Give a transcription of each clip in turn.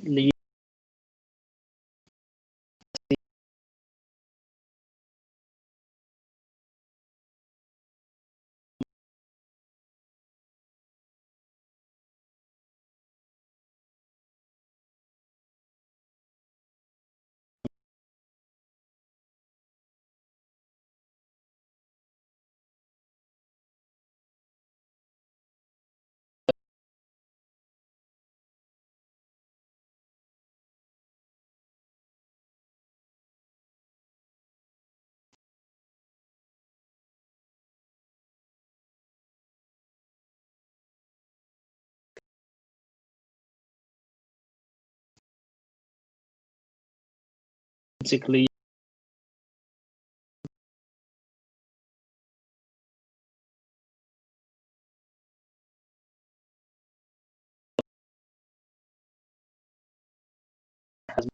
lead basically has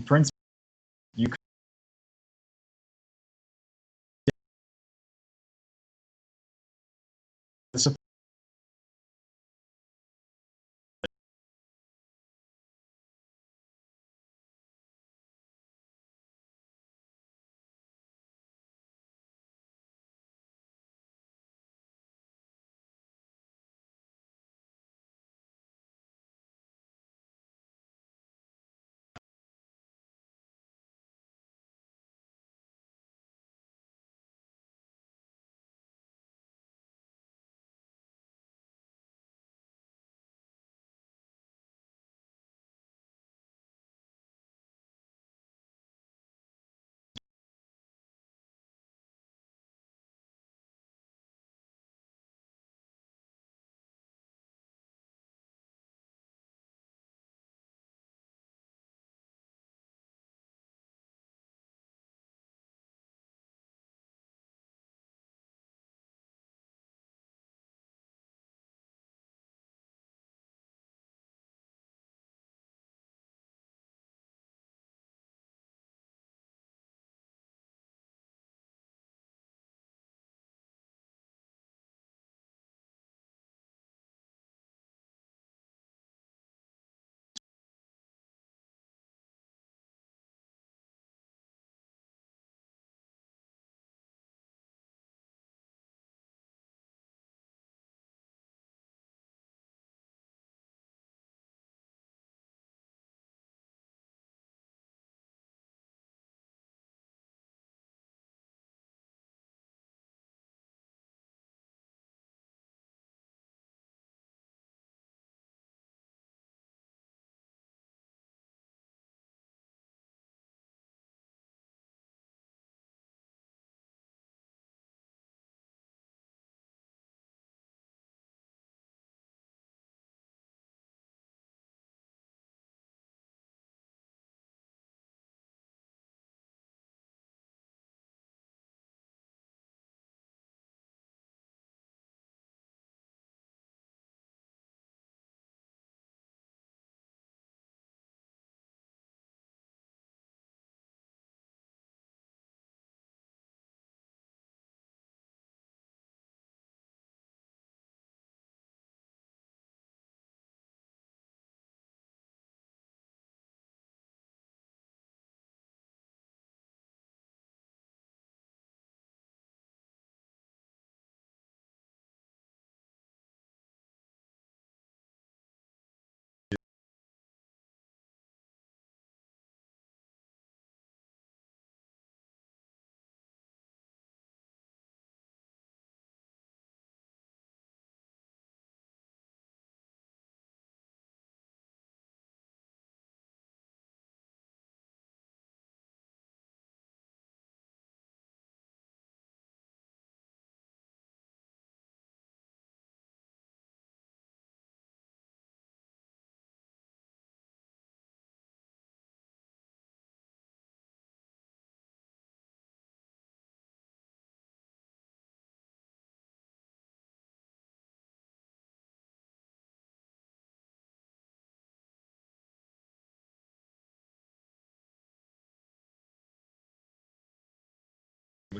principle you could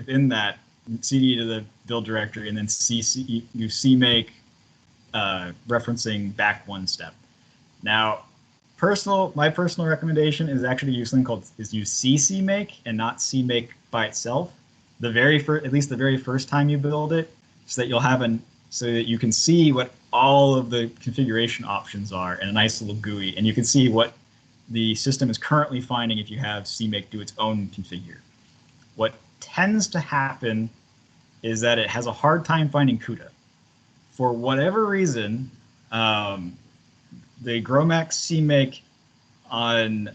within that, cd to the build directory, and then you cmake referencing back one step. Now, my personal recommendation is actually use something called use cmake and not cmake by itself. At least the very first time you build it, so that you'll have so that you can see what all of the configuration options are in a nice little GUI, and you can see what the system is currently finding if you have cmake do its own configure. What tends to happen is that it has a hard time finding CUDA. For whatever reason, the GROMACS cmake on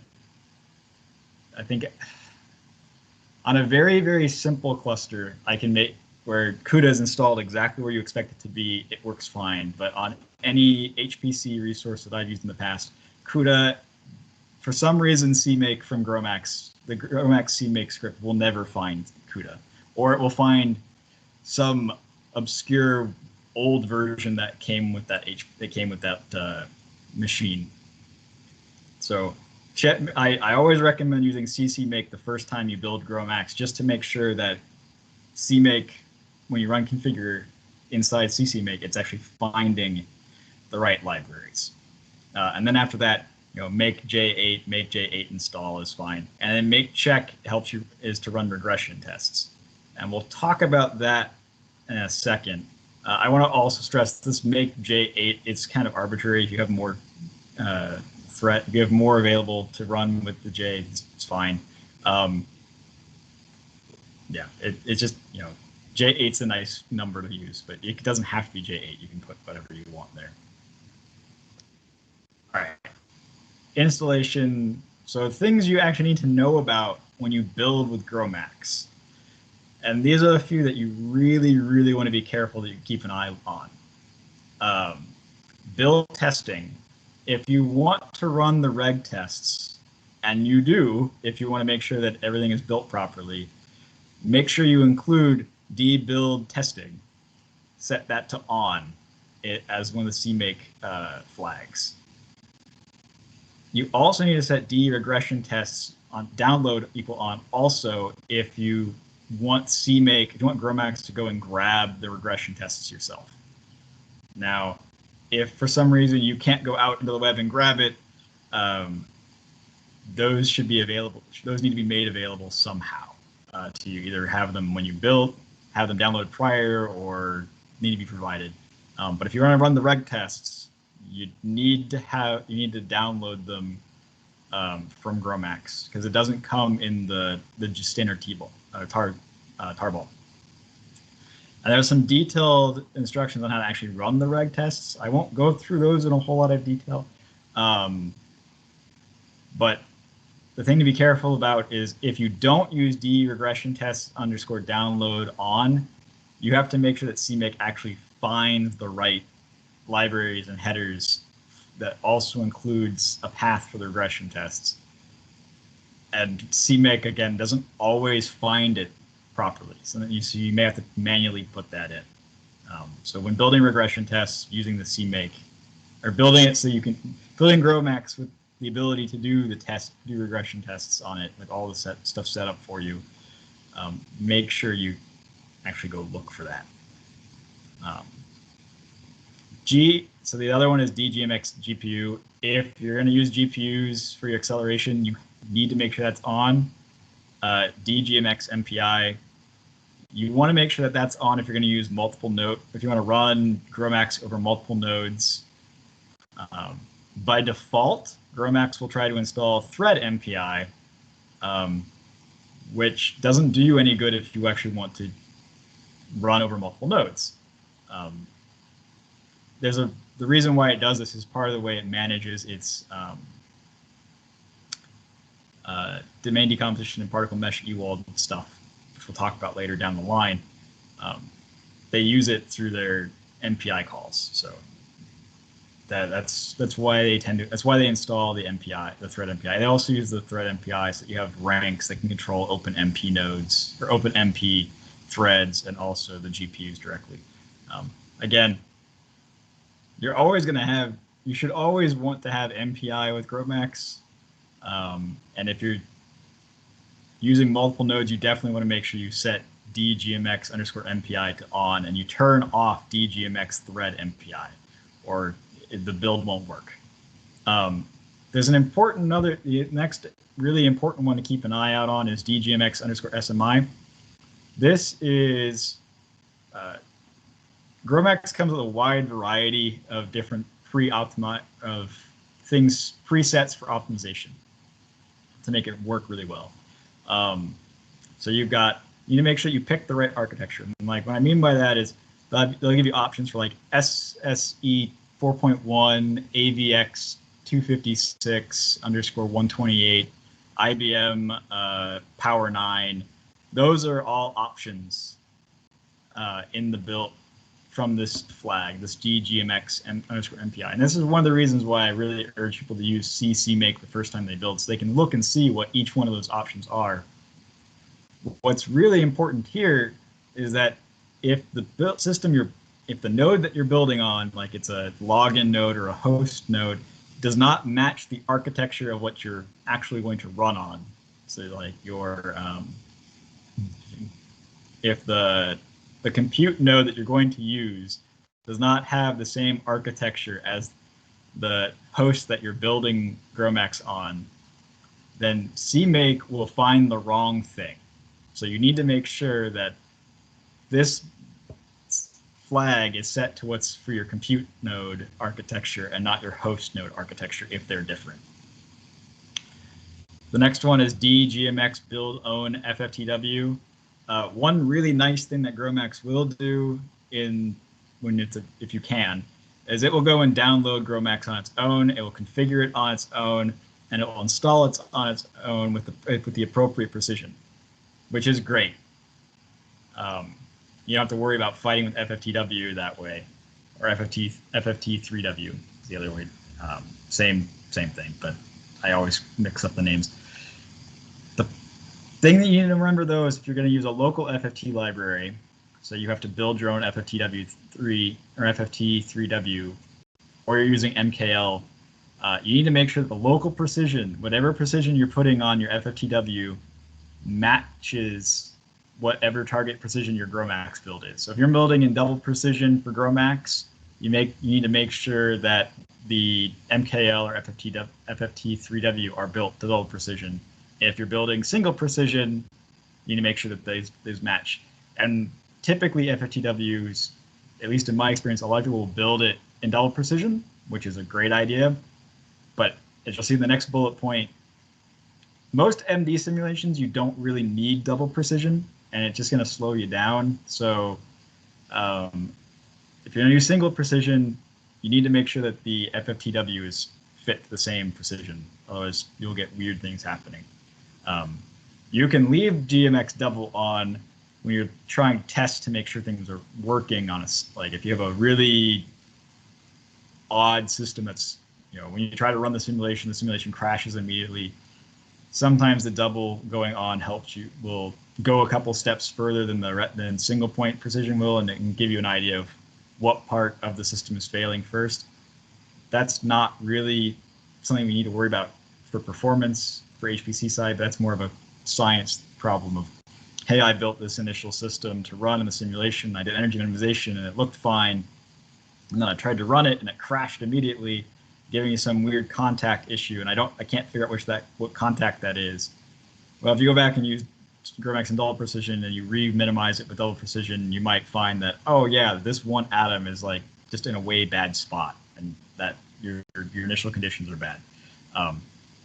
a very, very simple cluster, I can make where CUDA is installed exactly where you expect it to be, it works fine. But on any HPC resource that I've used in the past, CUDA, for some reason, cmake from GROMACS, the GROMACS cmake script will never find CUDA, or it will find some obscure old version that came with that machine. So I always recommend using ccmake the first time you build GROMACS, just to make sure that cmake, when you run configure inside ccmake, it's actually finding the right libraries. And then after that, make J8 install is fine. And then make check helps you is to run regression tests. And we'll talk about that in a second. I want to also stress this make J8, it's kind of arbitrary. If you have more if you have more available to run with the J, it's fine. Yeah, it's just, J8's a nice number to use, but it doesn't have to be J8. You can put whatever you want there. All right. Installation. So things you actually need to know about when you build with GROMACS. And these are the few that you really, really want to be careful that you keep an eye on. Build testing. If you want to run the reg tests, and you do, if you want to make sure that everything is built properly, make sure you include dbuild testing. Set that to on as one of the cmake flags. You also need to set regression tests on download equal on also if you want GROMACS to go and grab the regression tests yourself. Now, if for some reason you can't go out into the web and grab it, those should be available. Those need to be made available somehow to you. Either have them when you build, have them download prior, or need to be provided. But if you want to run the reg tests, you need to download them from GROMACS, because it doesn't come in the standard tarball. And there's some detailed instructions on how to actually run the reg tests. I won't go through those in a whole lot of detail. But the thing to be careful about is if you don't use regression tests _download on, you have to make sure that cmake actually finds the right libraries and headers that also includes a path for the regression tests. And cmake, again, doesn't always find it properly. So you may have to manually put that in. So when building regression tests using the cmake, or building it so you can, building GROMACS with the ability to do regression tests on it with all the stuff set up for you, make sure you actually go look for that. So the other one is DGMX GPU. If you're going to use GPUs for your acceleration, you need to make sure that's on. DGMX MPI, you want to make sure that that's on if you're going to use multiple nodes. If you want to run GROMACS over multiple nodes, by default, GROMACS will try to install thread MPI, which doesn't do you any good if you actually want to run over multiple nodes. The reason why it does this is part of the way it manages its domain decomposition and particle mesh EWALD stuff, which we'll talk about later down the line. They use it through their MPI calls, so that's why they install the MPI, the thread MPI. They also use the thread MPI so that you have ranks that can control OpenMP nodes or OpenMP threads, and also the GPUs directly. Again, you should always want to have MPI with GROMACS. And if you're using multiple nodes, you definitely want to make sure you set dgmx underscore MPI to on, and you turn off dgmx thread MPI, or the build won't work. There's the next really important one to keep an eye out on is dgmx underscore SMI. This is, GROMACS comes with a wide variety of different presets for optimization to make it work really well. So you need to make sure you pick the right architecture. And like what I mean by that is they'll give you options for like SSE 4.1, AVX 256 underscore 128, IBM Power 9. Those are all options in the build from this flag, this dgmx underscore MPI. And this is one of the reasons why I really urge people to use cmake the first time they build, so they can look and see what each one of those options are. What's really important here is that if the node that you're building on, like it's a login node or a host node, does not match the architecture of what you're actually going to run on. So like if the compute node that you're going to use does not have the same architecture as the host that you're building GROMACS on, then cmake will find the wrong thing. So you need to make sure that this flag is set to what's for your compute node architecture and not your host node architecture if they're different. The next one is dgmx build own FFTW. One really nice thing that GROMACS will do if you can, is it will go and download GROMACS on its own. It will configure it on its own, and it will install it on its own with the appropriate precision, which is great. You don't have to worry about fighting with FFTW that way, or FFT3W is the other way. Same thing, but I always mix up the names. The thing that you need to remember though is if you're going to use a local FFT library, so you have to build your own FFTW3 or FFT3W, or you're using MKL, you need to make sure that the local precision, whatever precision you're putting on your FFTW, matches whatever target precision your GROMACS build is. So if you're building in double precision for GROMACS, you need to make sure that the MKL or FFT3W are built to double precision. If you're building single precision, you need to make sure that those match. And typically FFTWs, at least in my experience, a lot of people will build it in double precision, which is a great idea. But as you'll see in the next bullet point, most MD simulations, you don't really need double precision, and it's just going to slow you down. So if you're going to use single precision, you need to make sure that the FFTW is fit to the same precision. Otherwise, you'll get weird things happening. You can leave GMX double on when you're trying to test to make sure things are working on like if you have a really odd system that's, when you try to run the simulation crashes immediately. Sometimes the double going on will go a couple steps further than single point precision will, and it can give you an idea of what part of the system is failing first. That's not really something we need to worry about for performance for HPC side, but that's more of a science problem of, hey, I built this initial system to run in the simulation, I did energy minimization and it looked fine, and then I tried to run it and it crashed immediately, giving you some weird contact issue, and I can't figure out what contact that is. Well, if you go back and use GROMACS in double precision and you re-minimize it with double precision, you might find that, oh yeah, this one atom is like just in a way bad spot, and that your initial conditions are bad.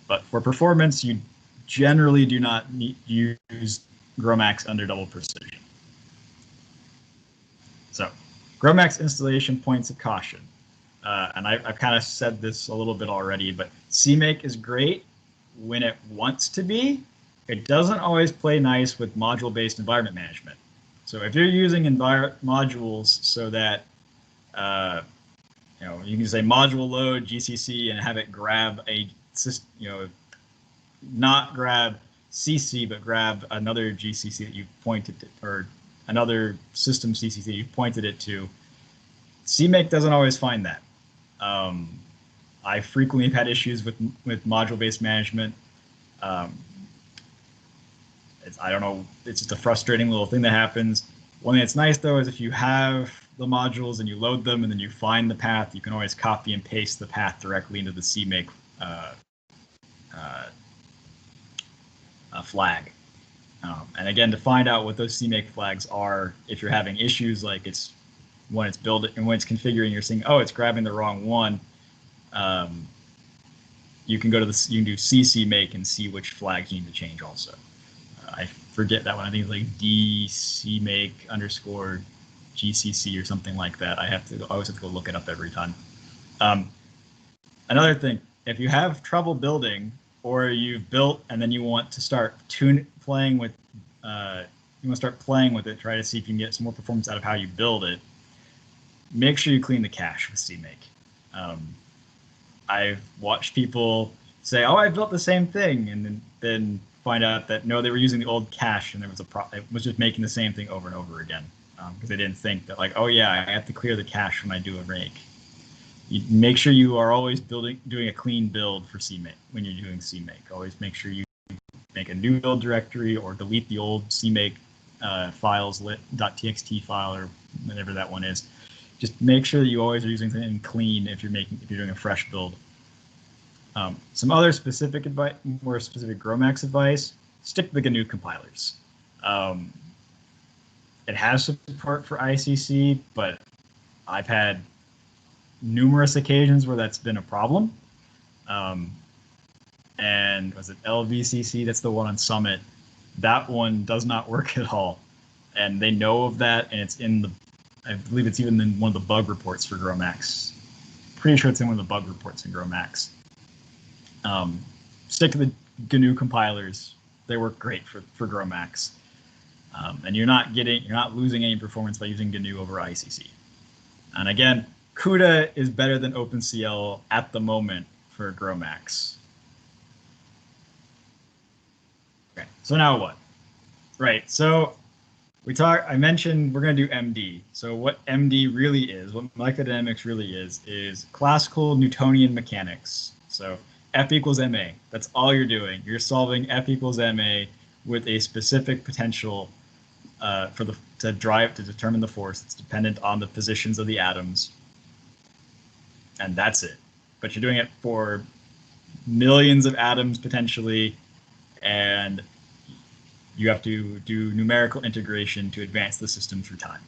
But for performance, you generally do not need to use GROMACS under double precision. So, GROMACS installation points of caution. And I've kind of said this a little bit already, but cmake is great when it wants to be. It doesn't always play nice with module-based environment management. So if you're using modules so that, you can say module load GCC and have it grab not grab CC, but grab another GCC that you pointed to, or another system CCC that you pointed it to, cmake doesn't always find that. I frequently have had issues with module-based management. I don't know, it's just a frustrating little thing that happens. One thing that's nice though is if you have the modules and you load them and then you find the path, you can always copy and paste the path directly into the cmake flag. And again, to find out what those cmake flags are, if you're having issues like it's when it's building and when it's configuring, you're seeing, oh, it's grabbing the wrong one. You can go to you can do cmake and see which flags you need to change also. I forget that one. I think it's like dcmake _ GCC or something like that. I always have to go look it up every time. Another thing, if you have trouble building or you've built and then you want to start playing with it, try to see if you can get some more performance out of how you build it, make sure you clean the cache with cmake. I've watched people say, oh, I built the same thing, and then find out that no, they were using the old cache and there was it was just making the same thing over and over again, because they didn't think that, like, oh yeah, I have to clear the cache when I do a rake. You make sure you are always doing a clean build for cmake when you're doing cmake. Always make sure you make a new build directory or delete the old cmake files, .txt file or whatever that one is. Just make sure that you always are using something clean if you're doing a fresh build. Some other specific advice, more specific GROMACS advice: stick to the GNU compilers. It has support for ICC, but I've had numerous occasions where that's been a problem. And was it LVCC? That's the one on Summit. That one does not work at all, and they know of that, and it's in the, I believe it's even in one of the bug reports for GROMACS. Pretty sure it's in one of the bug reports in GROMACS. Stick to the GNU compilers. They work great for GROMACS. And you're not losing any performance by using GNU over ICC. And again, CUDA is better than OpenCL at the moment for GROMACS. Okay, so now what? Right, so I mentioned we're going to do MD. So what MD really is, what molecular dynamics really is classical Newtonian mechanics. So F equals ma. That's all you're doing. You're solving F equals ma with a specific potential to determine the force. It's dependent on the positions of the atoms, and that's it. But you're doing it for millions of atoms potentially, and you have to do numerical integration to advance the system through time.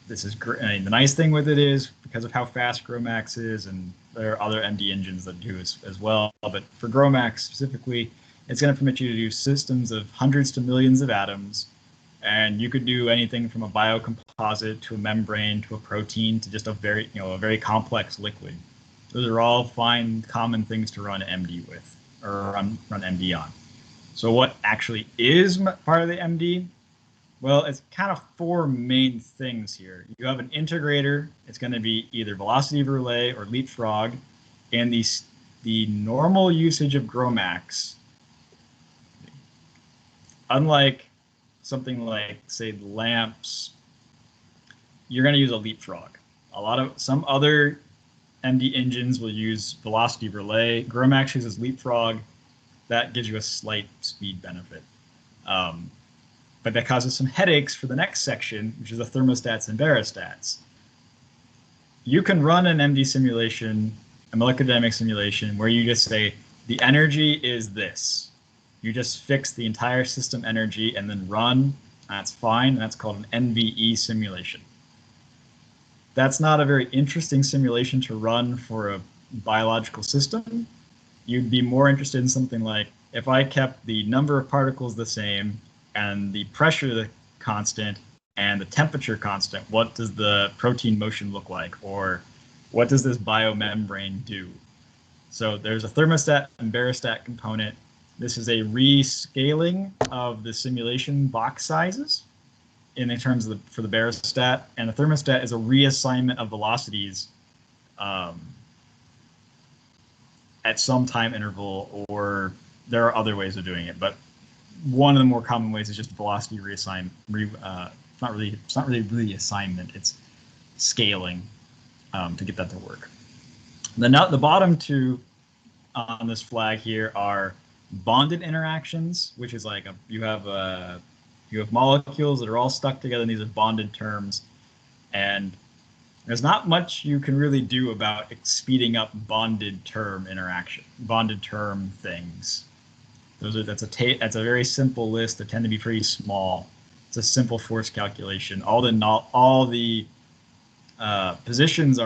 This is great. I mean, the nice thing with it is, because of how fast GROMACS is, and there are other MD engines that do as well, but for GROMACS specifically, it's going to permit you to do systems of hundreds to millions of atoms, and you could do anything from a biocomposite to a membrane to a protein to just a very complex liquid. Those are all fine, common things to run MD with, or run MD on. So what actually is part of the MD? Well, it's kind of four main things here. You have an integrator. It's going to be either velocity relay or leapfrog, and the normal usage of GROMACS, unlike something like, say, lamps, you're going to use a leapfrog. Some other MD engines will use velocity relay. GROMACS uses leapfrog. That gives you a slight speed benefit. But that causes some headaches for the next section, which is the thermostats and barostats. You can run an MD simulation, a molecular dynamics simulation, where you just say, the energy is this. You just fix the entire system energy and then run. That's fine. That's called an NVE simulation. That's not a very interesting simulation to run for a biological system. You'd be more interested in something like, if I kept the number of particles the same and the pressure constant and the temperature constant, what does the protein motion look like? Or what does this biomembrane do? So there's a thermostat and barostat component. This is a rescaling of the simulation box sizes in terms of for the barostat, and the thermostat is a reassignment of velocities at some time interval, or there are other ways of doing it, but one of the more common ways is just velocity reassignment. It's not really reassignment. It's scaling to get that to work. The bottom two on this flag here are bonded interactions, which is like you have molecules that are all stuck together, and these are bonded terms, and there's not much you can really do about speeding up bonded term things. That's a very simple list. They tend to be pretty small. It's a simple force calculation. All the positions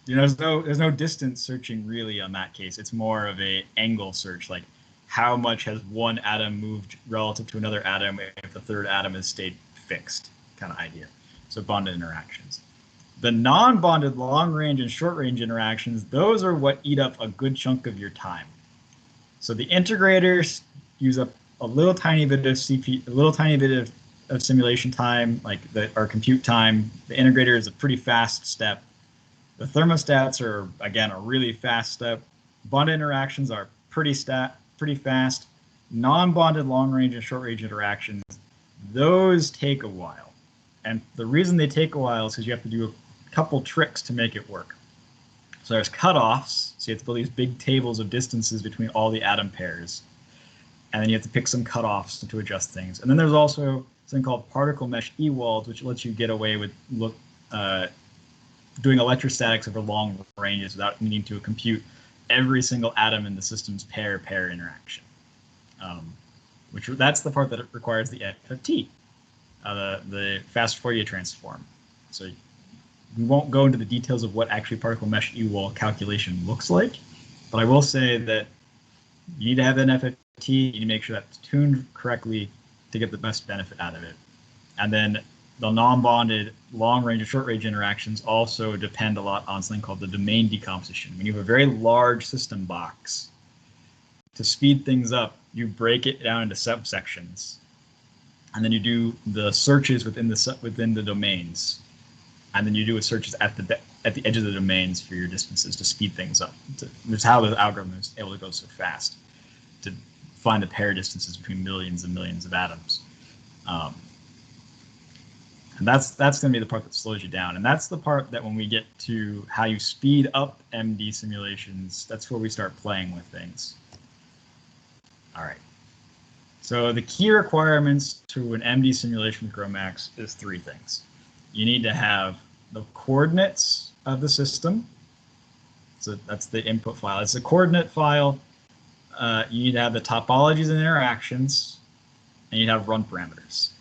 there's no distance searching really on that case. It's more of a angle search, like how much has one atom moved relative to another atom if the third atom has stayed fixed, kind of idea. So bonded interactions. The non-bonded long-range and short-range interactions, those are what eat up a good chunk of your time. So the integrators use up a little tiny bit of CPU, a little tiny bit of simulation time, or compute time. The integrator is a pretty fast step. The thermostats are, again, a really fast step. Bonded interactions are pretty fast. Non-bonded long-range and short-range interactions, those take a while. And the reason they take a while is because you have to do a couple tricks to make it work. So there's cutoffs. So you have to build these big tables of distances between all the atom pairs. And then you have to pick some cutoffs to adjust things. And then there's also something called particle mesh ewalls, which lets you get away with doing electrostatics over long ranges without needing to compute every single atom in the system's pair-pair interaction. That's the part that requires the FFT, the fast Fourier transform. So we won't go into the details of what actually particle mesh ewall calculation looks like, but I will say that you need to have an FFT. You need to make sure that's tuned correctly to get the best benefit out of it. And then the non-bonded long-range and short-range interactions also depend a lot on something called the domain decomposition. When you have a very large system box, to speed things up, you break it down into subsections, and then you do the searches within the domains, and then you do searches at the edge of the domains for your distances to speed things up. That's how the algorithm is able to go so fast, to find the pair distances between millions and millions of atoms. And that's going to be the part that slows you down. And that's the part that when we get to how you speed up MD simulations, that's where we start playing with things. All right. So the key requirements to an MD simulation with GROMACS is three things. You need to have the coordinates of the system. So that's the input file. It's a coordinate file. You need to have the topologies and interactions, and you have run parameters.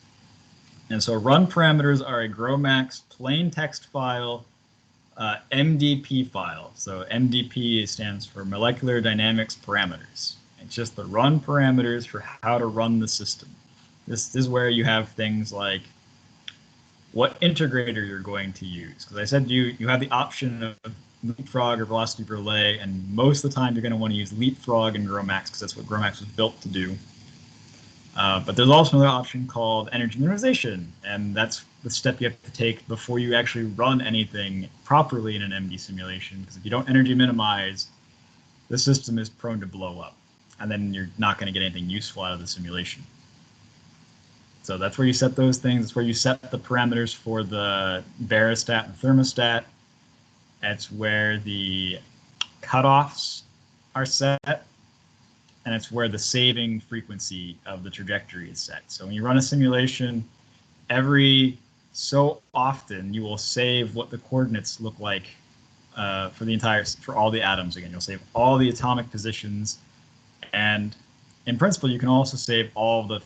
And so run parameters are a GROMACS plain text file, MDP file. So MDP stands for Molecular Dynamics Parameters. It's just the run parameters for how to run the system. This is where you have things like what integrator you're going to use. Because I said you have the option of leapfrog or velocity relay, and most of the time you're going to want to use leapfrog in GROMACS because that's what GROMACS was built to do. But there's also another option called energy minimization, and that's the step you have to take before you actually run anything properly in an MD simulation, because if you don't energy minimize, the system is prone to blow up, and then you're not going to get anything useful out of the simulation. So that's where you set those things. That's where you set the parameters for the varostat and thermostat. That's where the cutoffs are set. And it's where the saving frequency of the trajectory is set. So when you run a simulation, every so often you will save what the coordinates look like for all the atoms again. You'll save all the atomic positions, and in principle, you can also save all the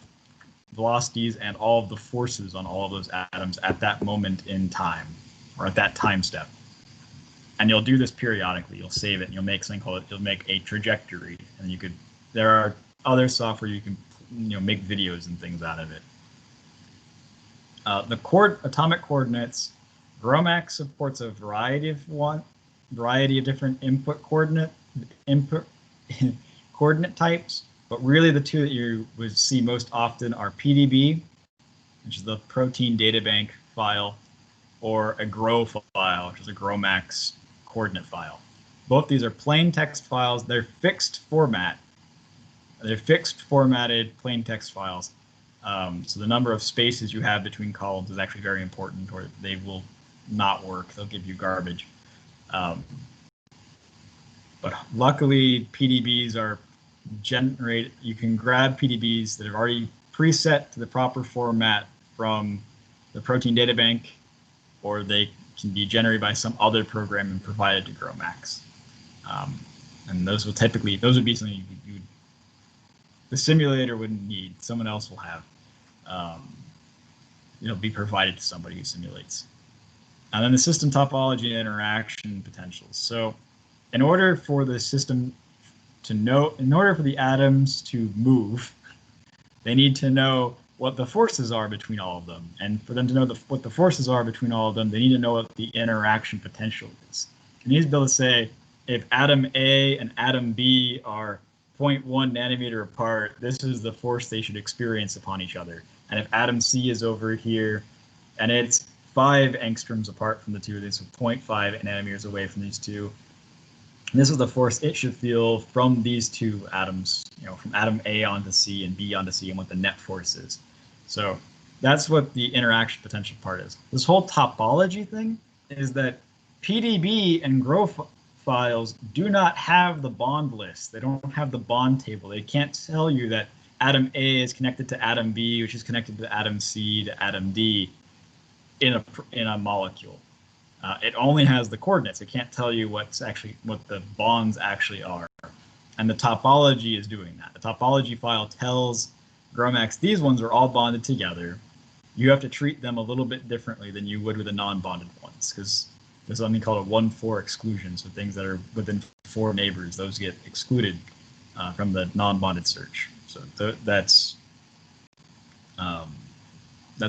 velocities and all of the forces on all of those atoms at that moment in time, or at that time step. And you'll do this periodically. You'll save it, and you'll make something called you'll make a trajectory, and there are other software you can make videos and things out of it. The atomic coordinates, GROMACS supports a variety of different input coordinate types, but really the two that you would see most often are PDB, which is the protein data bank file, or a GRO file, which is a GROMACS coordinate file. Both these are plain text files. They're fixed format. They're fixed formatted plain text files. So the number of spaces you have between columns is actually very important, or they will not work. They'll give you garbage. But luckily, PDBs are you can grab PDBs that are already preset to the proper format from the protein data bank, or they can be generated by some other program and provided to GROMACS. And those would be something the simulator wouldn't need. Someone else will have, be provided to somebody who simulates. And then the system topology and interaction potentials. So in order for the system in order for the atoms to move, they need to know what the forces are between all of them. And for them to know what the forces are between all of them, they need to know what the interaction potential is. You need to be able to say, if atom A and atom B are 0.1 nanometer apart, this is the force they should experience upon each other. And if atom C is over here, and it's 5 angstroms apart from the two of these, so 0.5 nanometers away from these two, this is the force it should feel from these two atoms, from atom A onto C and B onto C, and what the net force is. So that's what the interaction potential part is. This whole topology thing is that PDB and GRO files do not have the bond list. They don't have the bond table. They can't tell you that atom A is connected to atom B, which is connected to atom C to atom D in a molecule. It only has the coordinates. It can't tell you what the bonds actually are. And the topology is doing that. The topology file tells GROMACS these ones are all bonded together. You have to treat them a little bit differently than you would with the non-bonded ones, because there's something called a 1-4 exclusion. So things that are within 4 neighbors, those get excluded from the non-bonded search. So that's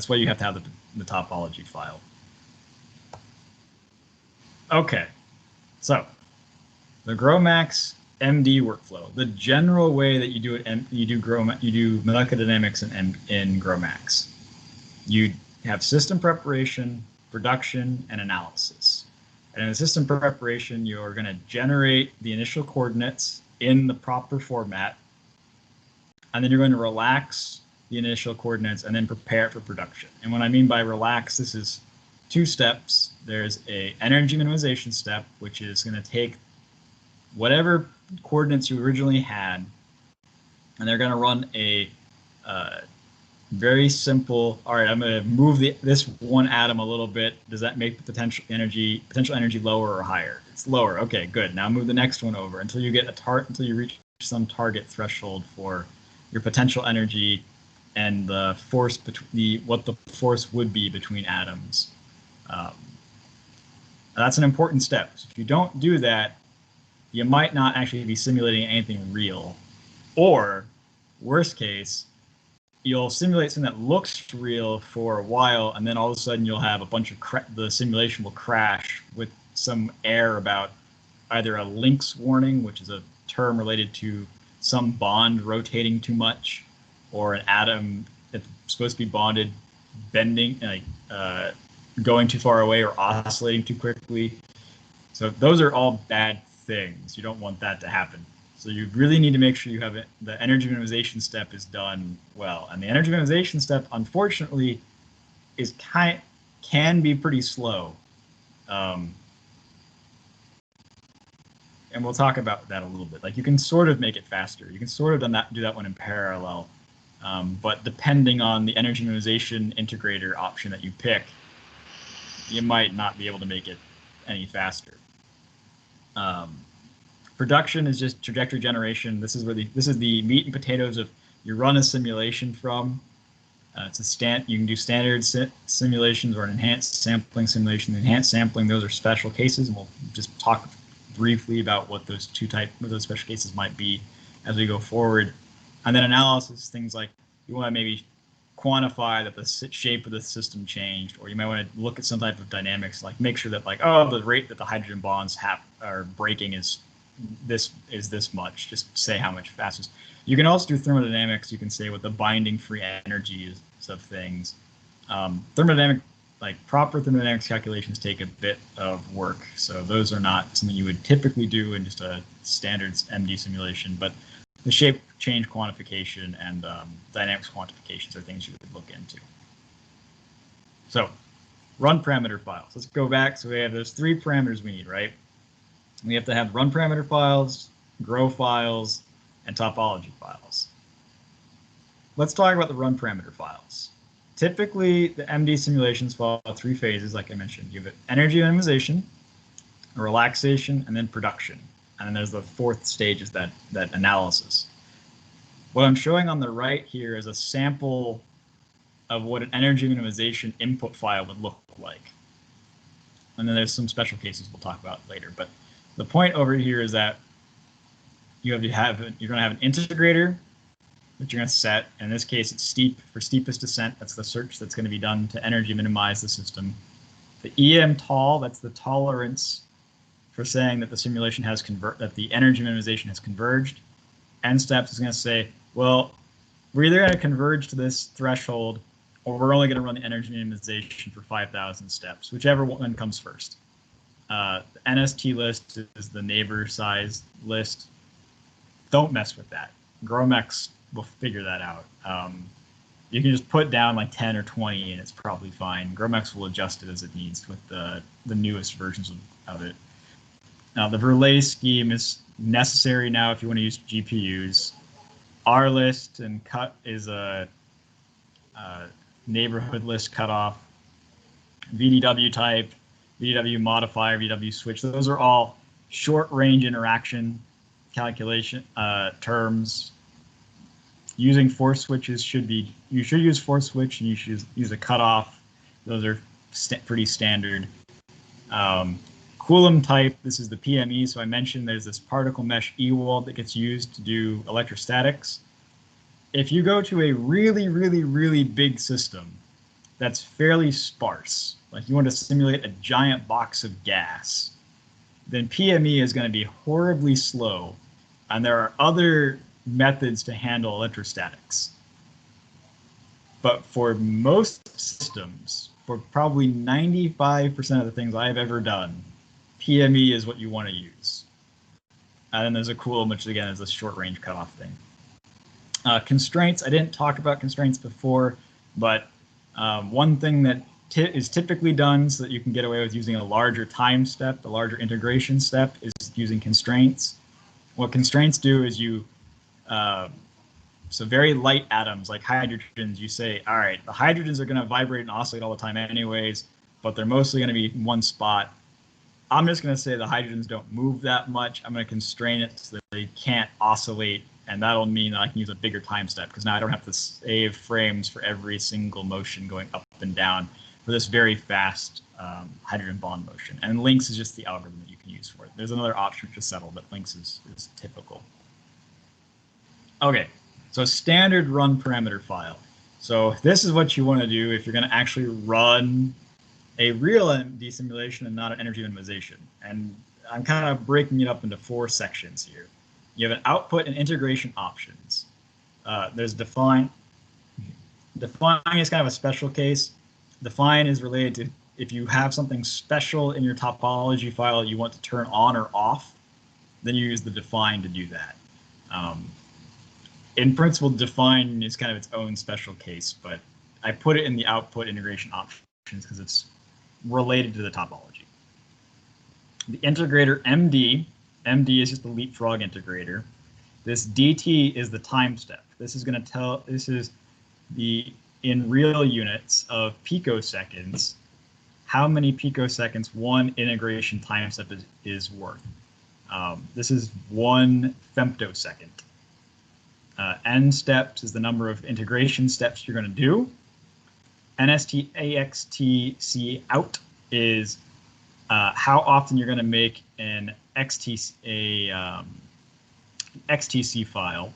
why you have to have the topology file. Okay, so the GROMACS MD workflow. The general way that you do it, you do molecular dynamics in GROMACS. You have system preparation, production, and analysis. And in the system preparation, you're going to generate the initial coordinates in the proper format, and then you're going to relax the initial coordinates and then prepare it for production. And what I mean by relax, this is 2 steps. There's a energy minimization step, which is going to take whatever coordinates you originally had, and they're going to run a very simple, all right, I'm going to move this one atom a little bit. Does that make the potential energy lower or higher? It's lower. Okay, good. Now move the next one over until you get until you reach some target threshold for your potential energy and the force what the force would be between atoms. That's an important step. So if you don't do that, you might not actually be simulating anything real. Or, worst case, you'll simulate something that looks real for a while, and then all of a sudden you'll have a bunch of the simulation will crash with some error about either a links warning, which is a term related to some bond rotating too much, or an atom that's supposed to be bonded bending, going too far away or oscillating too quickly. So those are all bad things. You don't want that to happen. So you really need to make sure you have it. The energy minimization step is done well. And the energy minimization step, unfortunately, can be pretty slow. And we'll talk about that a little bit. Like, you can sort of make it faster. You can sort of do that one in parallel. But depending on the energy minimization integrator option that you pick, you might not be able to make it any faster. Production is just trajectory generation. This is the meat and potatoes of you run a simulation from. You can do standard simulations or an enhanced sampling simulation. The enhanced sampling, those are special cases, and we'll just talk briefly about what those special cases might be as we go forward. And then analysis, things like you want to maybe quantify that the shape of the system changed, or you might want to look at some type of dynamics, like make sure that the rate that the hydrogen bonds are breaking is this much. Just say how much faster. You can also do thermodynamics. You can say what the binding free energy is of things. Proper thermodynamics calculations take a bit of work, so those are not something you would typically do in just a standard MD simulation. But the shape change quantification and dynamics quantifications are things you would look into. So, run parameter files. Let's go back. So we have those 3 parameters we need, right? We have to have run parameter files, GRO files, and topology files. Let's talk about the run parameter files. Typically, the MD simulations follow 3 phases, like I mentioned. You have energy minimization, relaxation, and then production. And then there's the 4th stage is that analysis. What I'm showing on the right here is a sample of what an energy minimization input file would look like. And then there's some special cases we'll talk about later. But the point over here is that you're going to have an integrator that you're going to set. In this case, it's steep for steepest descent. That's the search that's going to be done to energy minimize the system. The EM tol, that's the tolerance for saying that the simulation has that the energy minimization has converged. End steps is going to say, well, we're either going to converge to this threshold, or we're only going to run the energy minimization for 5,000 steps, whichever one comes first. The NST list is the neighbor size list. Don't mess with that. GROMACS will figure that out. You can just put down like 10 or 20 and it's probably fine. GROMACS will adjust it as it needs with the newest versions of it. Now the relay scheme is necessary now if you want to use GPUs. R list and cut is a neighborhood list cutoff. VDW type, VDW modifier, VDW switch. Those are all short range interaction calculation terms. Using force switches you should use force switch and you should use a cutoff. Those are pretty standard. Coulomb type, this is the PME. So I mentioned there's this particle mesh E-wall that gets used to do electrostatics. If you go to a really, really, really big system that's fairly sparse, like you want to simulate a giant box of gas, then PME is going to be horribly slow. And there are other methods to handle electrostatics. But for most systems, for probably 95% of the things I've ever done, PME is what you want to use. And then there's a Coulomb, which again is a short range cutoff thing. Constraints, I didn't talk about constraints before, but one thing that is typically done so that you can get away with using a larger time step, a larger integration step, is using constraints. What constraints do is so very light atoms like hydrogens, you say, all right, the hydrogens are going to vibrate and oscillate all the time anyways, but they're mostly going to be in one spot. I'm just going to say the hydrogens don't move that much. I'm going to constrain it so that they can't oscillate, and that'll mean that I can use a bigger time step because now I don't have to save frames for every single motion going up and down for this very fast hydrogen bond motion. And links is just the algorithm that you can use for it. There's another option to settle, but links is typical. Okay, so standard run parameter file. So this is what you want to do if you're going to actually run a real MD simulation and not an energy minimization. And I'm kind of breaking it up into 4 sections here. You have an output and integration options. There's define. Define is kind of a special case. Define is related to if you have something special in your topology file you want to turn on or off, then you use the define to do that. In principle, define is kind of its own special case, but I put it in the output integration options because it's related to the topology. The integrator MD is just the leapfrog integrator. This DT is the time step. This is going to tell, this is the, in real units of picoseconds, how many picoseconds one integration time step is worth. This is 1 femtosecond. N steps is the number of integration steps you're going to do. NST-AXTC out is how often you're going to make an XTC file.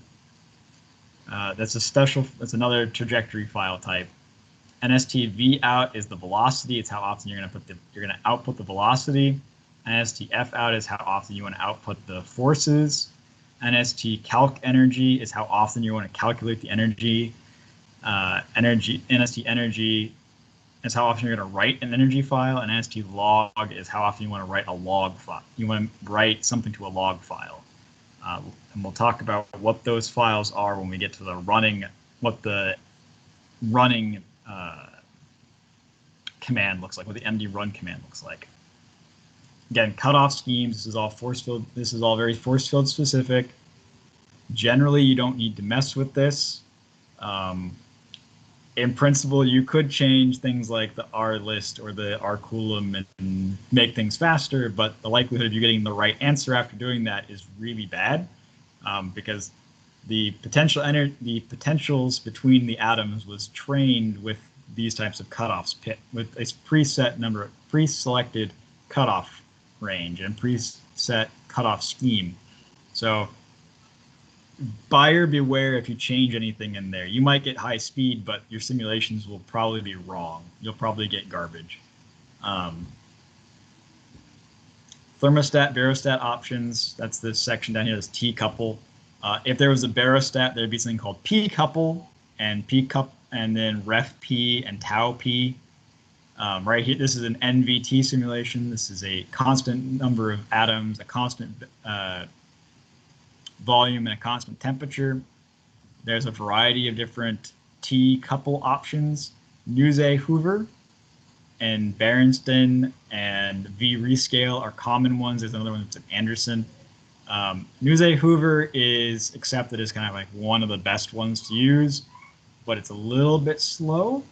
That's another trajectory file type. NST-V out is the velocity. It's how often you're going to output the velocity. NST-F out is how often you want to output the forces. NST calc energy is how often you want to calculate the energy. NST energy is how often you're going to write an energy file, and NST log is how often you want to write a log file. You want to write something to a log file. And we'll talk about what those files are when we get to the running, what the running command looks like, what the MD run command looks like. Again, cutoff schemes, this is all force field, this is all very force field specific. Generally, you don't need to mess with this. In principle, you could change things like the R list or the R coulomb and make things faster, but the likelihood of you getting the right answer after doing that is really bad, because the potentials between the atoms was trained with these types of cutoffs, with a pre-selected cutoff range and preset cutoff scheme. So buyer beware if you change anything in there. You might get high speed, but your simulations will probably be wrong. You'll probably get garbage. Thermostat, barostat options. That's this section down here, this T-couple. If there was a barostat, there'd be something called P-couple and P-couple, and then ref P and tau P. Right here, this is an NVT simulation. This is a constant number of atoms, a constant volume, and a constant temperature. There's a variety of different T-couple options. Nuse-Hoover and Berenstain and V-rescale are common ones. There's another one that's an Anderson. Nuse-Hoover is accepted as kind of like one of the best ones to use, but it's a little bit slow.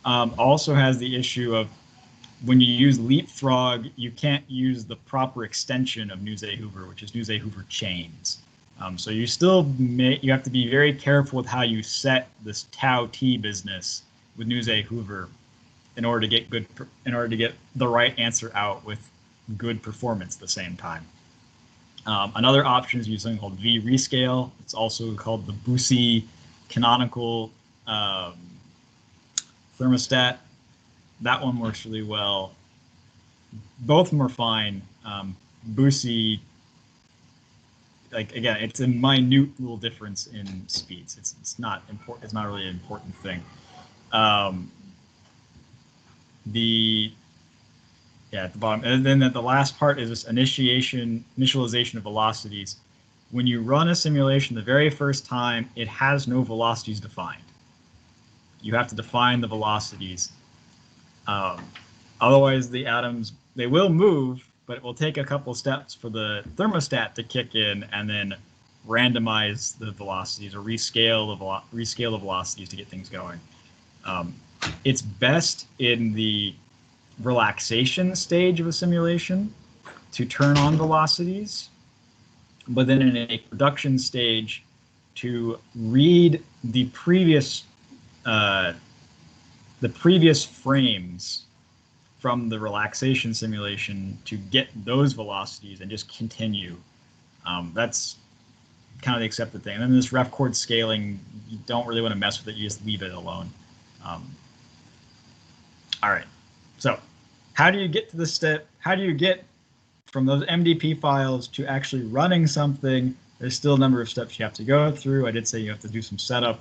Also has the issue of when you use Leapfrog, you can't use the proper extension of Nuse-Hoover, which is Nuse-Hoover chains. So you you have to be very careful with how you set this tau T business with Nuse-Hoover in order to get the right answer out with good performance at the same time. Another option is using something called V-rescale. It's also called the Bussy canonical thermostat. That one works really well. Both of them are fine. Bussy, like again, it's a minute little difference in speeds. It's not important. It's not really an important thing. At the bottom, and then the last part is this initialization of velocities. When you run a simulation the very first time, it has no velocities defined. You have to define the velocities. Otherwise, the atoms, they will move, but it will take a couple steps for the thermostat to kick in and then randomize the velocities or rescale the velocities to get things going. It's best in the relaxation stage of a simulation to turn on velocities, but then in a production stage to read the previous frames from the relaxation simulation to get those velocities and just continue. That's kind of the accepted thing. And then this ref chord scaling, you don't really want to mess with it. You just leave it alone. All right. So how do you get to this step? How do you get from those MDP files to actually running something? There's still a number of steps you have to go through. I did say you have to do some setup.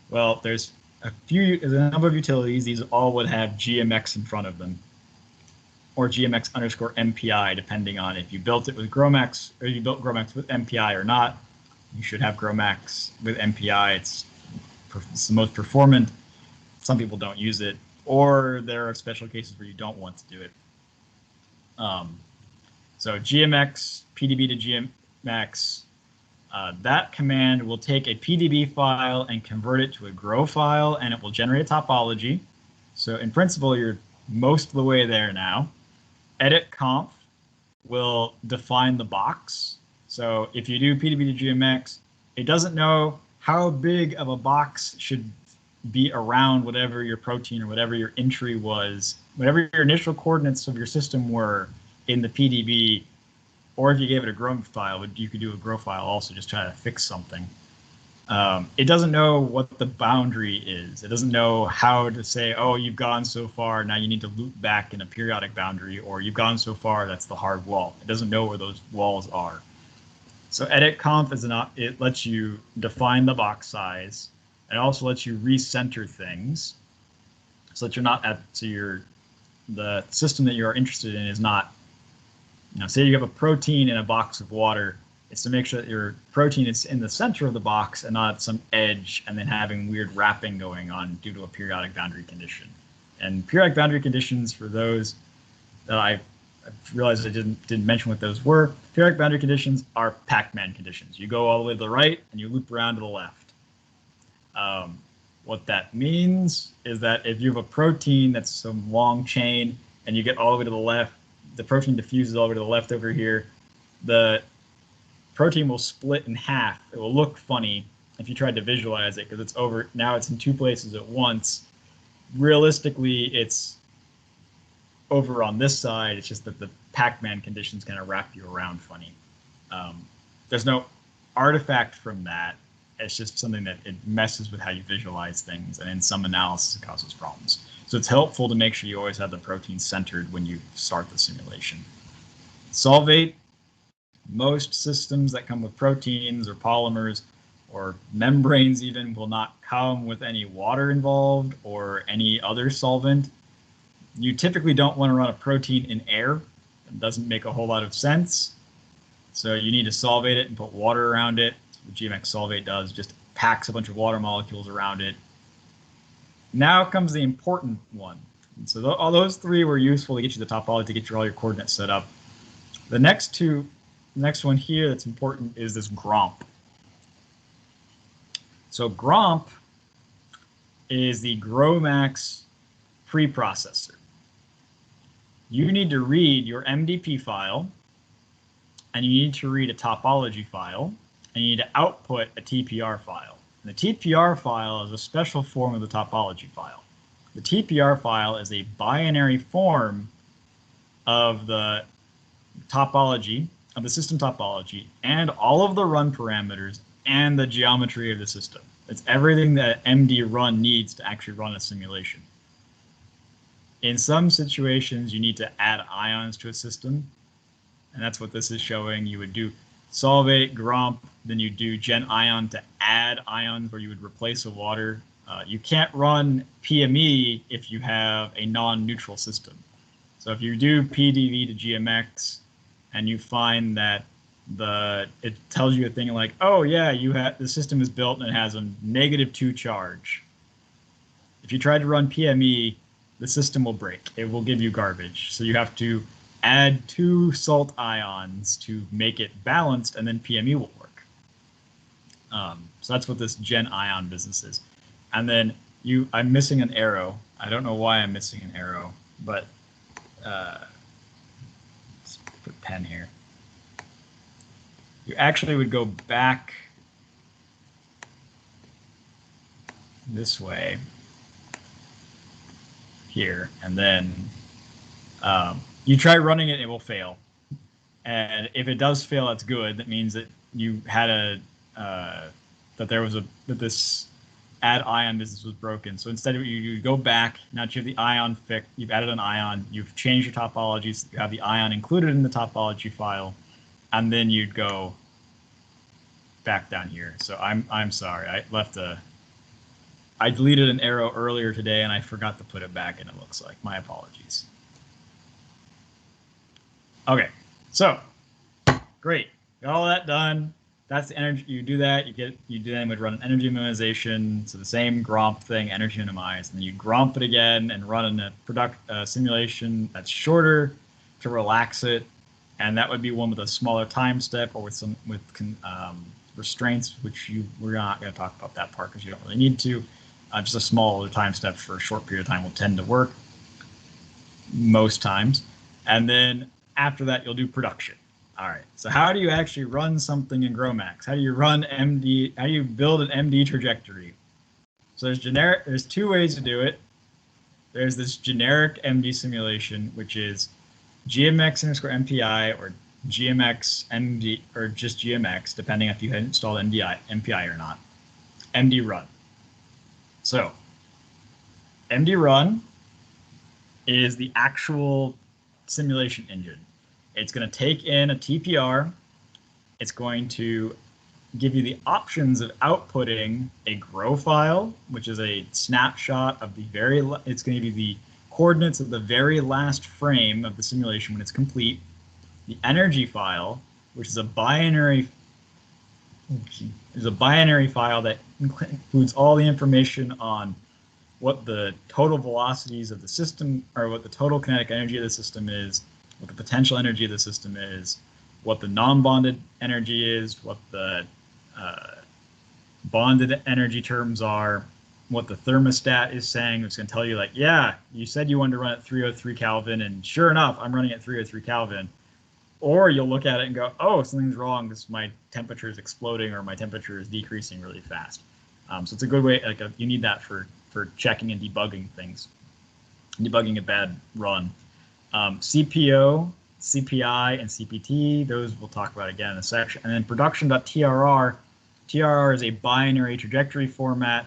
Well, there's a number of utilities. These all would have GMX in front of them, or GMX_MPI, depending on if you built it with GROMACS or you built GROMACS with MPI or not. You should have GROMACS with MPI. It's the most performant. Some people don't use it, or there are special cases where you don't want to do it. So GMX, PDB to GMX, that command will take a PDB file and convert it to a GRO file, and it will generate a topology. So in principle, you're most of the way there now. Edit conf will define the box. So if you do PDB to GMX, it doesn't know how big of a box should be around whatever your protein or whatever your entry was, whatever your initial coordinates of your system were in the PDB, or if you gave it a GRO file, you could do a GRO file also, just try to fix something. It doesn't know what the boundary is. It doesn't know how to say, oh, you've gone so far, now you need to loop back in a periodic boundary, or you've gone so far, that's the hard wall. It doesn't know where those walls are. So edit conf it lets you define the box size. It also lets you recenter things so that you're not the system that you're interested in is not, say you have a protein in a box of water. It's to make sure that your protein is in the center of the box and not at some edge and then having weird wrapping going on due to a periodic boundary condition. And periodic boundary conditions, for those that I've I realized I didn't mention what those were. Periodic boundary conditions are Pac-Man conditions. You go all the way to the right and you loop around to the left. What that means is that if you have a protein that's some long chain and you get all the way to the left, the protein diffuses all the way to the left over here, the protein will split in half. It will look funny if you tried to visualize it because it's over, now it's in two places at once. Realistically, it's over on this side. It's just that the Pac-Man conditions kind of wrap you around funny. There's no artifact from that. It's just something that it messes with how you visualize things, and in some analysis it causes problems. So it's helpful to make sure you always have the protein centered when you start the simulation. Solvate. Most systems that come with proteins or polymers or membranes even will not come with any water involved or any other solvent. You typically don't want to run a protein in air. It doesn't make a whole lot of sense. So you need to solvate it and put water around it. What GMX Solvate does, just packs a bunch of water molecules around it. Now comes the important one. And so all those three were useful to get you the topology, to get all your coordinates set up. The next one here that's important is this GROMP. So GROMP is the GROMACS preprocessor. You need to read your MDP file, and you need to read a topology file, and you need to output a TPR file. And the TPR file is a special form of the topology file. The TPR file is a binary form of the topology, of the system topology, and all of the run parameters and the geometry of the system. It's everything that MD run needs to actually run a simulation. In some situations, you need to add ions to a system, and that's what this is showing. You would do Solvate, GROMP, then you do Gen Ion to add ions where you would replace a water. You can't run PME if you have a non-neutral system. So if you do PDV to GMX and you find that it tells you a thing like, oh yeah, the system is built and it has a -2 charge. If you try to run PME, the system will break. It will give you garbage. So you have to add 2 salt ions to make it balanced, and then PME will work. So that's what this Gen Ion business is. And then I'm missing an arrow. I don't know why I'm missing an arrow, but let's put pen here. You actually would go back this way here, and then you try running it, it will fail. And if it does fail, that's good. That means that you had that this add ion business was broken. So instead of you go back, now that you have the ion fixed, you've added an ion, you've changed your topology, so you have the ion included in the topology file, and then you'd go back down here. So I'm sorry, I deleted an arrow earlier today and I forgot to put it back in, it looks like. My apologies. Okay, so great, got all that done. That's the energy. You do that. You then would run an energy minimization. So the same GROMP thing, energy minimize, and then you GROMP it again and run in a simulation that's shorter to relax it, and that would be one with a smaller time step or with restraints, which we're not going to talk about that part because you don't really need to. Just a smaller time step for a short period of time will tend to work most times, and then after that you'll do production. All right, so how do you actually run something in GROMACS? How do you run MD? How do you build an MD trajectory? So there's 2 ways to do it. There's this generic MD simulation, which is GMX_MPI or GMX MD, or just GMX, depending if you had installed MPI or not. MD run. So MD run is the actual simulation engine. It's going to take in a TPR. It's going to give you the options of outputting a GRO file, which is a snapshot of it's going to give you the coordinates of the very last frame of the simulation when it's complete. The energy file, which is a binary file that includes all the information on what the total velocities of the system, or what the total kinetic energy of the system is, what the potential energy of the system is, what the non-bonded energy is, what the bonded energy terms are, what the thermostat is saying. It's going to tell you like, yeah, you said you wanted to run at 303 Kelvin, and sure enough, I'm running at 303 Kelvin. Or you'll look at it and go, oh, something's wrong. My temperature is exploding, or my temperature is decreasing really fast. So it's a good way. You need that for checking and debugging things, debugging a bad run. CPO, CPI, and CPT. Those we'll talk about again in a section. And then production.trr. TRR is a binary trajectory format.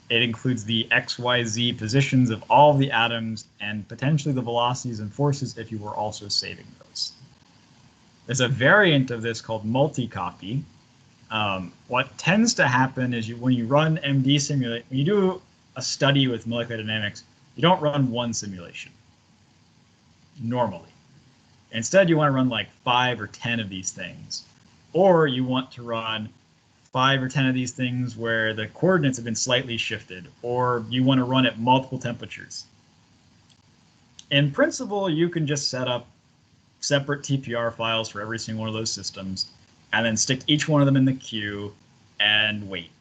It includes the XYZ positions of all the atoms and potentially the velocities and forces if you were also saving those. There's a variant of this called multi-copy. What tends to happen is when you run MD simulation, when you do a study with molecular dynamics, you don't run one simulation normally. Instead, you want to run like 5 or 10 of these things. Or you want to run 5 or 10 of these things where the coordinates have been slightly shifted, or you want to run at multiple temperatures. In principle, you can just set up separate TPR files for every single one of those systems, and then stick each one of them in the queue and wait.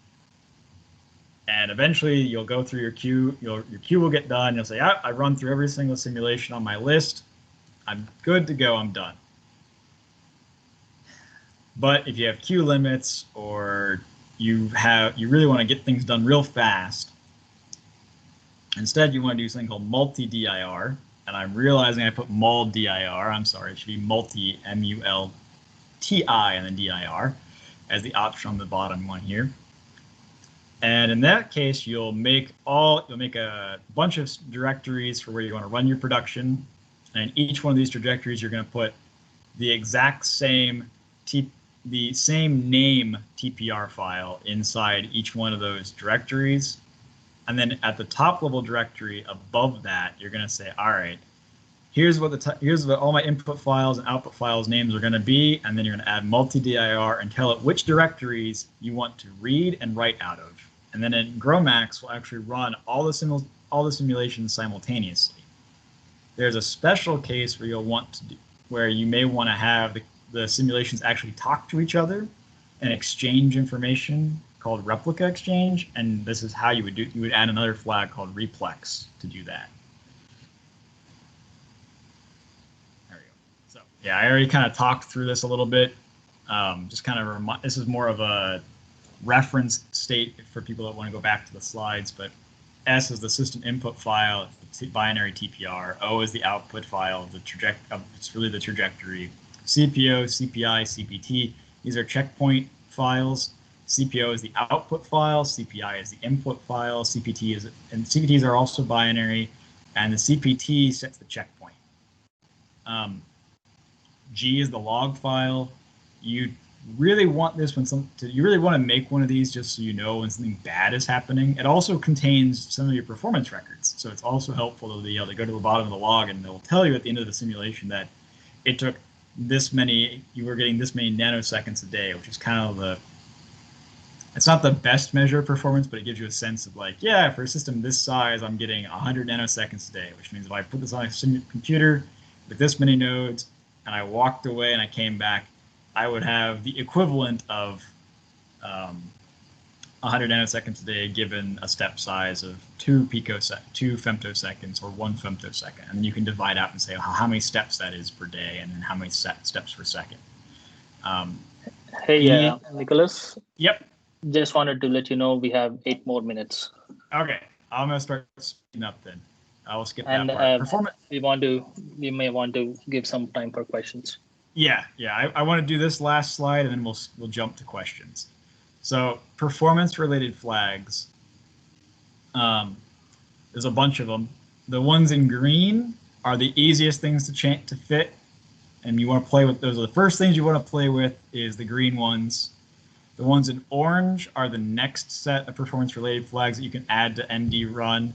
And eventually, you'll go through your queue. Your queue will get done. You'll say, I run through every single simulation on my list. I'm good to go. I'm done. But if you have queue limits, or you really want to get things done real fast, instead you want to do something called multi-DIR. And I'm realizing I put mul-dir. I'm sorry, it should be multi, M-U-L-T-I, and then DIR as the option on the bottom one here. And in that case, you'll make a bunch of directories for where you want to run your production. And in each one of these trajectories, you're going to put the exact same name TPR file inside each one of those directories. And then at the top level directory above that, you're going to say, all right, here's what all my input files and output files names are going to be. And then you're going to add multi-dir and tell it which directories you want to read and write out of. And then in GROMACS, we'll actually run all the simulations simultaneously. There's a special case where where you may want to have the simulations actually talk to each other and exchange information called replica exchange. And this is how you would add another flag called replex to do that. There we go. So yeah, I already kind of talked through this a little bit. Just kind of this is more of a reference state for people that want to go back to the slides, but S is the system input file, it's the binary TPR. O is the output file, it's really the trajectory. CPO, CPI, CPT, these are checkpoint files. CPO is the output file, CPI is the input file, and CPTs are also binary, and the CPT sets the checkpoint. G is the log file. You really want this you really want to make one of these just so you know when something bad is happening. It also contains some of your performance records, so it's also helpful to be able to go to the bottom of the log, and they'll tell you at the end of the simulation that it took you were getting this many nanoseconds a day, which is kind of it's not the best measure of performance, but it gives you a sense of like, yeah, for a system this size, I'm getting 100 nanoseconds a day, which means if I put this on a computer with this many nodes and I walked away and I came back, I would have the equivalent of 100 nanoseconds a day given a step size of 2 femtoseconds or 1 femtosecond. And then you can divide out and say how many steps that is per day and then how many steps per second. Hey, Nicholas. Yep. Just wanted to let you know we have 8 more minutes. Okay. I'm going to start speeding up then. I will skip that part. Performance. We may want to give some time for questions. Yeah. I want to do this last slide, and then we'll jump to questions. So performance-related flags. There's a bunch of them. The ones in green are the easiest things to fit, and you want to play with. Those are the first things you want to play with. Is the green ones. The ones in orange are the next set of performance-related flags that you can add to MD run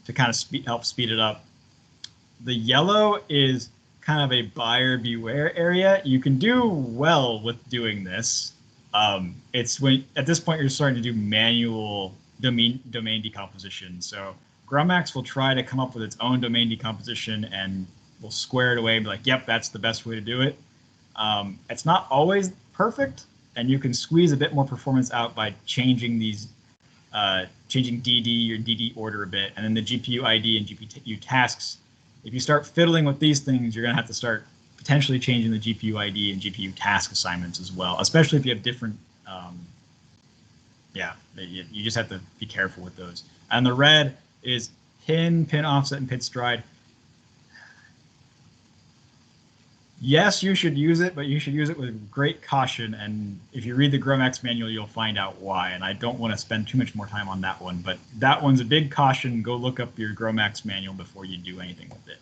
to kind of help speed it up. The yellow is kind of a buyer beware area. You can do well with doing this. It's when at this point you're starting to do manual domain decomposition. So GROMACS will try to come up with its own domain decomposition and will square it away and be like, yep, that's the best way to do it. It's not always perfect, and you can squeeze a bit more performance out by changing these, changing DD or DD order a bit, and then the GPU ID and GPU tasks. If you start fiddling with these things, you're going to have to start potentially changing the GPU ID and GPU task assignments as well, especially if you have different, you just have to be careful with those. And the red is pin offset, and pin stride. Yes, you should use it, but you should use it with great caution. And if you read the GROMACS manual, you'll find out why. And I don't want to spend too much more time on that one, but that one's a big caution. Go look up your GROMACS manual before you do anything with it.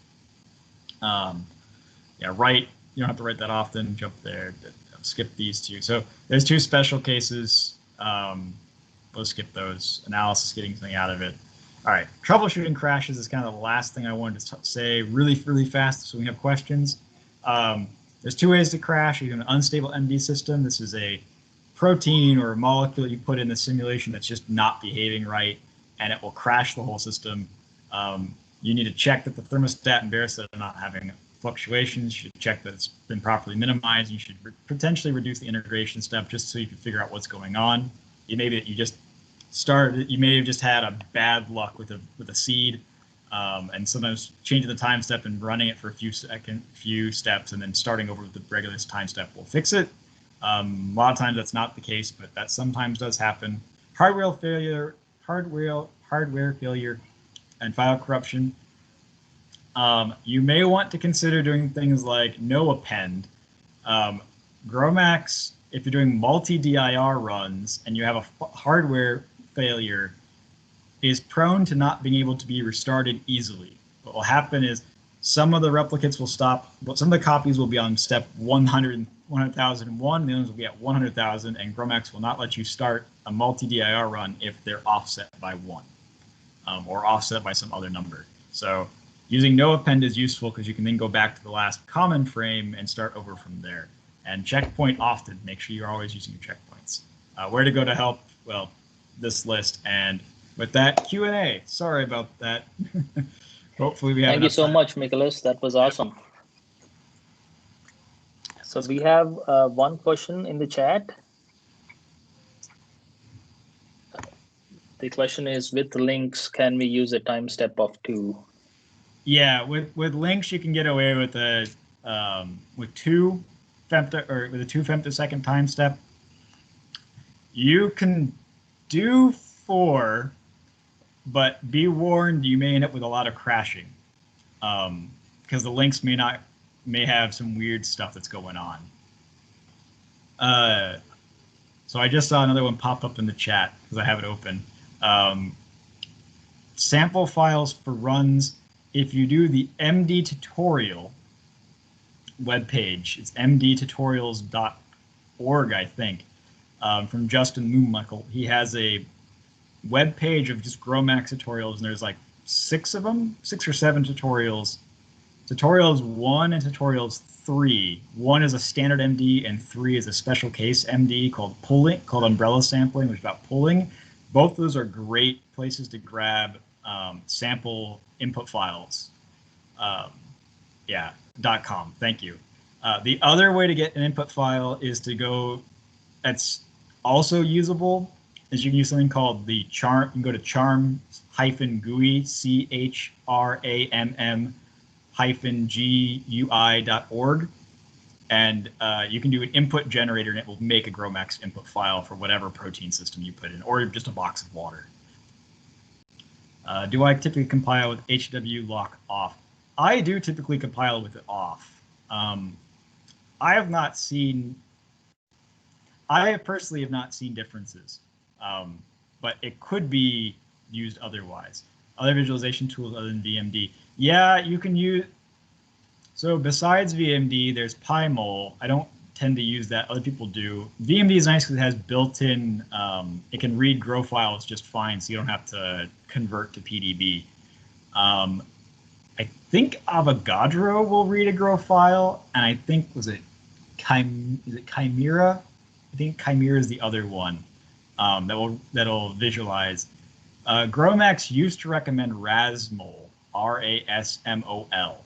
Write. You don't have to write that often. Jump there. Skip these two. So there's two special cases. We'll skip those. Analysis, getting something out of it. All right. Troubleshooting crashes is kind of the last thing I wanted to say really fast so we have questions. There's two ways to crash. You have an unstable MD system. This is a protein or a molecule you put in the simulation that's just not behaving right, and it will crash the whole system. You need to check that the thermostat and barostat are not having fluctuations. You should check that it's been properly minimized. You should potentially reduce the integration step just so you can figure out what's going on. You may have just had a bad luck with a seed. And sometimes changing the time step and running it for a few steps and then starting over with the regular time step will fix it. A lot of times that's not the case, but that sometimes does happen. Hardware failure, and file corruption. You may want to consider doing things like no append. GROMACS, if you're doing multi-DIR runs and you have a hardware failure, is prone to not being able to be restarted easily. What will happen is some of the replicates will stop, but some of the copies will be on step 100,001, the others will be at 100,000, and GROMACS will not let you start a multi-DIR run if they're offset by 1 or offset by some other number. So using no append is useful because you can then go back to the last common frame and start over from there. And checkpoint often. Make sure you're always using your checkpoints. Where to go to help? Well, this list. And with that, Q&A. Sorry about that. Hopefully we have Thank you so much, Nicholas. That was awesome. So we have one question in the chat. The question is, with links, can we use a time step of 2? Yeah, with links you can get away with a with 2 femto or with a 2 femtosecond time step. You can do 4. But be warned, you may end up with a lot of crashing because the links may have some weird stuff that's going on. So I just saw another one pop up in the chat because I have it open. Sample files for runs. If you do the MD tutorial webpage, it's mdtutorials.org, I think, from Justin Moonmuckle. He has a web page of just GROMACS tutorials, and there's like 6 of them, 6 or 7 tutorials. Tutorials 1 and tutorials 3. 1 is a standard MD, and 3 is a special case MD called umbrella sampling, which is about pulling. Both of those are great places to grab sample input files. .com. Thank you. The other way to get an input file is to go. That's also usable. Is you can use something called the charm. You can go to charm-GUI, CHRAMM-GUI.org, and you can do an input generator, and it will make a GROMACS input file for whatever protein system you put in, or just a box of water. Do I typically compile with HW lock off? I do typically compile with it off. I personally have not seen differences. But it could be used otherwise. Other visualization tools other than VMD. Yeah, you can use. So besides VMD, there's PyMol. I don't tend to use that. Other people do. VMD is nice because it has built-in. It can read GRO files just fine, so you don't have to convert to PDB. I think Avogadro will read a GRO file, and I think is it Chimera? I think Chimera is the other one. That'll visualize. GROMACS used to recommend RASMOL, RASMOL.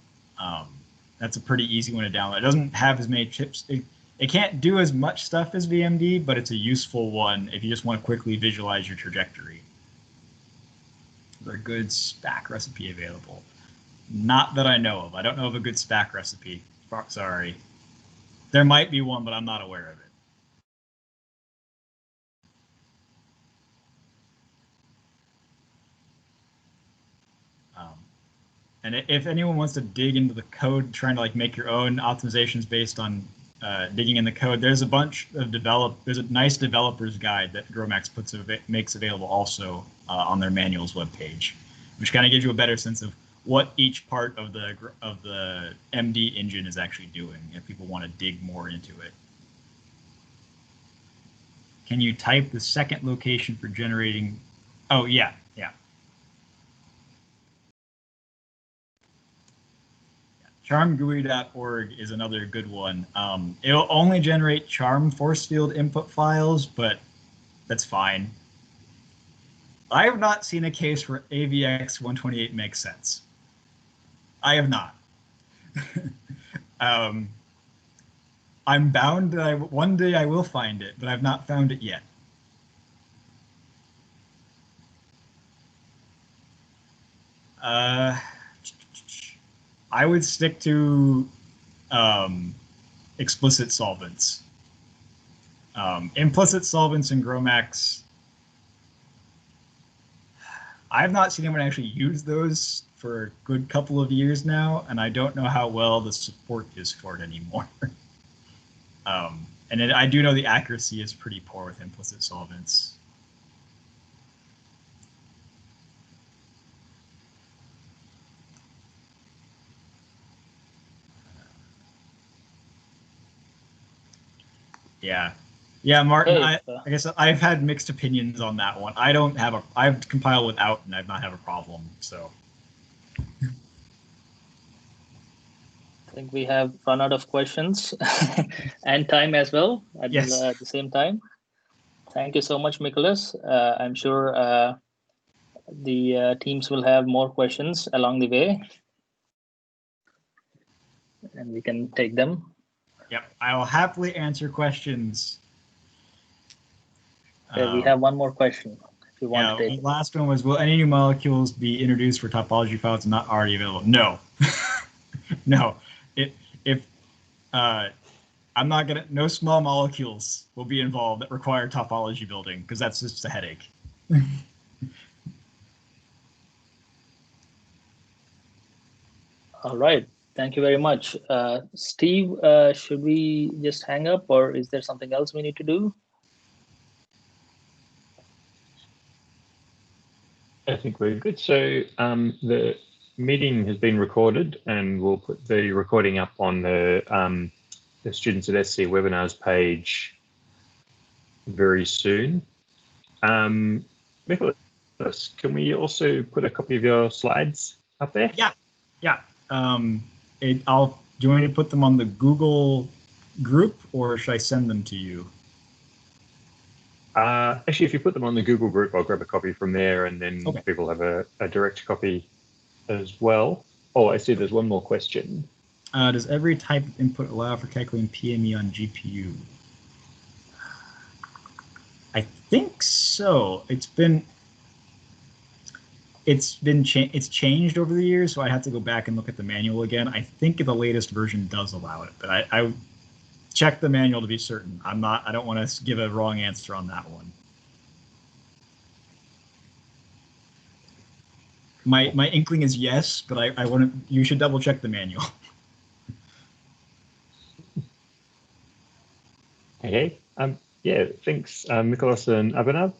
That's a pretty easy one to download. It doesn't have as many chips. It can't do as much stuff as VMD, but it's a useful one if you just want to quickly visualize your trajectory. There's a good SPAC recipe available. Not that I know of. I don't know of a good SPAC recipe. Sorry. There might be one, but I'm not aware of it. And if anyone wants to dig into the code, trying to like make your own optimizations based on digging in the code, there's a bunch of there's a nice developer's guide that GROMACS makes available also on their manuals webpage, which kind of gives you a better sense of what each part of the MD engine is actually doing if people want to dig more into it. Can you type the second location for generating? Oh, yeah. Charmgui.org is another good one. It'll only generate charm force field input files, but that's fine. I have not seen a case where AVX 128 makes sense. I have not. I'm bound that one day I will find it, but I've not found it yet. I would stick to explicit solvents. Implicit solvents in GROMACS, I have not seen anyone actually use those for a good couple of years now, and I don't know how well the support is for it anymore. And I do know the accuracy is pretty poor with implicit solvents. Yeah, Martin. Hey, I guess I've had mixed opinions on that one. I've compiled without, and I've not had a problem. So I think we have run out of questions and time as well at yes. the same time. Thank you so much, Nicholas. I'm sure the teams will have more questions along the way, and we can take them. Yep, I will happily answer questions. We have one more question. If you want to take the last one was, will any new molecules be introduced for topology files not already available? No. No. I'm not gonna. No small molecules will be involved that require topology building because that's just a headache. All right. Thank you very much. Steve, should we just hang up, or is there something else we need to do? I think we're good. So the meeting has been recorded, and we'll put the recording up on the Students at SC Webinars page very soon. Nicholas, can we also put a copy of your slides up there? Yeah. Do you want me to put them on the Google group, or should I send them to you? Actually, if you put them on the Google group, I'll grab a copy from there, and then people have a direct copy as well. Oh, I see there's one more question. Does every type of input allow for calculating PME on GPU? I think so. It's changed over the years, so I have to go back and look at the manual again. I think the latest version does allow it, but I check the manual to be certain. I don't want to give a wrong answer on that one. My inkling is yes, but you should double check the manual. Okay. Yeah, thanks, Nicholas and Abhinav,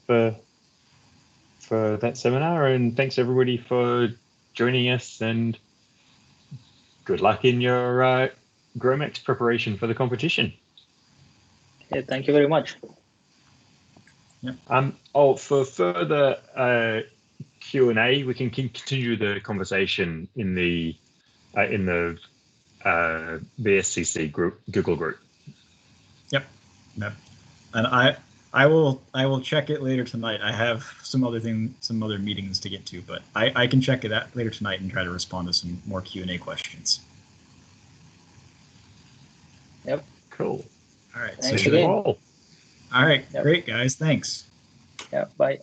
for that seminar, and thanks everybody for joining us, and good luck in your GROMACS preparation for the competition. Okay, thank you very much. Yep. For further Q&A, we can continue the conversation in the VSCC group, Google group. Yep. And I will check it later tonight. I have some other meetings to get to, but I can check it out later tonight and try to respond to some more Q&A questions. Yep. Cool. All right. Thanks so again. All. all right. Yep. Great, guys. Thanks. Yeah. Bye.